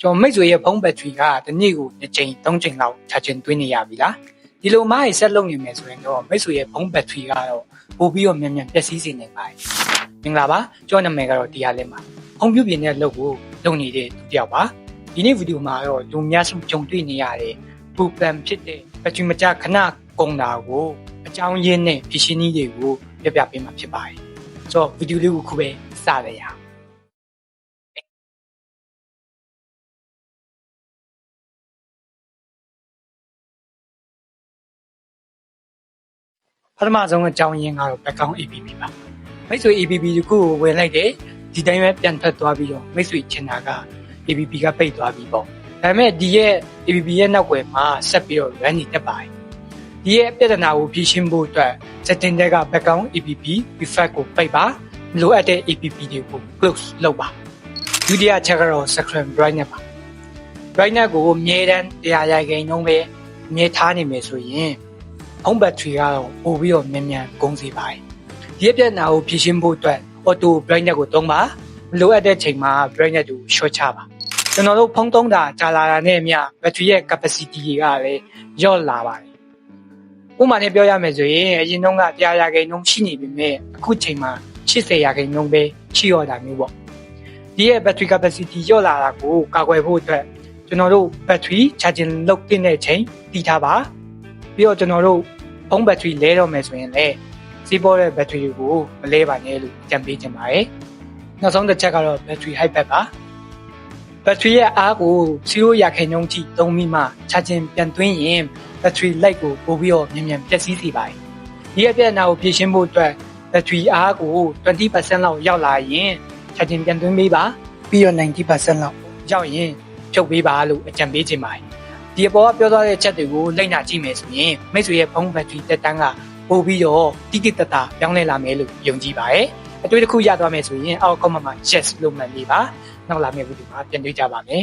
ကျွန်တော်မိတ်ဆွေရဲ့ဖုန်းဘက်ထရီကတစ်နေ့ကို2ချိန်3ချိန်လောက်ချာဂျင်သွင်းနေရပြီလားဒီလိုမှဆက်လုပ်နေမယ်ဆိုရင်တော့မိတ်ဆွေရဲ့ဖုန်းဘက်ထရီကတော့ပို့ပြီးတော့မြန်မြန်ပျက်စီးစေနိုင်ပါတယ်မင်္ဂလာပါကျွန်တော်နာမည်ကတော့တရားလင်းပါဖုန်းပြုပြင်တဲ့လုပ်ကိုလုပ်နေတဲ့သူတယောက်ပါဒီနေ့ဗီဒီယိုမှာတော့လူများစုကြုံတွေ့နေရတဲ့ problem ဖြစ်တဲ့ဘက်ထရီမကျခဏကုန်တာကိုအကြောင်းရင်းနဲ့ဖြေရှင်းနည်းတွေကိုပြပြပေးမှာဖြစ်ပါတယ်ဆိုတော့ဗီဒီယိုလေးကိုခုပဲစရရအောင်ပထမဆုံးအကြောင်းရင်းကတော့ background APP ပါမိတ်ဆွေ APP တခုကိုဝင်လိုက်တယ်ဒီတိုင်းပဲပြန်ထွက်သွားပြီးတော့မိတ်ဆွေချင်တာက APP ကပိတ်သွားပြီပေါ့ဒါပေမဲ့ဒီရဲ့ APP ရဲ့နောက်ွယ်မှာဆက်ပြီးတော့ run နေတတ်ပါတယ်ဒီရဲ့ပြဿနာကိုဖြေရှင်းဖို့အတွက် setting တွေက background APP effect ကိုပိတ်ပါလိုအပ်တဲ့ APP တွေကို close လုပ်ပါဒုတိယချက်ကတော့ screen brightness ပါ brightness ကိုအမြဲတမ်း100%နှုန်းပဲအမြဲထားနေမယ်ဆိုရင်ဖုန်းဘက်ထရီကတော့ပိုပြီးတော့မြန်မြန်ကုန်စီပါတယ်ဒီပြဿနာကိုဖြေရှင်းဖို့အတွက် auto brightness ကိုသုံးပါမလိုအပ်တဲ့ချိန်မှာ brightness ကို short ချပါကျွန်တော်တို့ဖုန်းသုံးတာကြာလာတာနဲ့အမျှဘက်ထရီရဲ့ capacity တွေကလည်းလျော့လာပါတယ်ဥပမာနဲ့ပြောရမယ်ဆိုရင်အရင်တုန်းက100%နှုန်းရှိနေပေမဲ့အခုချိန်မှာ80%နှုန်းပဲရှိရတာမျိုးပေါ့ဒီရဲ့ battery capacity လျော့လာတာကိုကာကွယ်ဖို့အတွက်ကျွန်တော်တို့ battery charging လုပ်တဲ့အချိန်တည်ထားပါပြီးတော့ကျွန်တော်တို့ဖုန်းဘက်ထရီလဲတော့မယ်ဆိုရင်လည်းစီးပေါ်တဲ့ဘက်ထရီတွေကိုမလဲပါနဲ့လို့ကြံပေးချင်ပါတယ်နောက်ဆုံးတစ်ချက်ကတော့ battery high back ပါဘက်ထရီရဲ့အားကို0%ထိသုံးပြီးမှ charging ပြန်သွင်းရင် battery life ကိုပို့ပြီးတော့မြန်မြန်ပျက်စီးစေပါတယ်ဒီအပြဿနာကိုဖြေရှင်းဖို့အတွက် battery အားကို 20% လောက်ရောက်လာရင် charging ပြန်သွင်းပေးပါပြီးတော့ 90% လောက်ရောက်ရင်ဖြုတ်ပေးပါလို့အကြံပေးချင်ပါတယ်ဒီအပေါ်ကပြောသွားတဲ့ချက်တွေကိုလိုက်နာကြည့်မယ်ဆိုရင်မိတ်ဆွေရဲ့ဖုန်းဘက်ထရီတက်တန်းကပို့ပြီးတော့တိတိတတ်တာပြောင်းလဲလာမယ်လို့ယုံကြည်ပါတယ်အတွေ့တစ်ခုရသွားမယ်ဆိုရင်အောက် comment မှာ yes လို့မှတ်လေးပါနောက်လာမယ့်ဗီဒီယိုမှာပြန်တွေ့ကြပါမယ်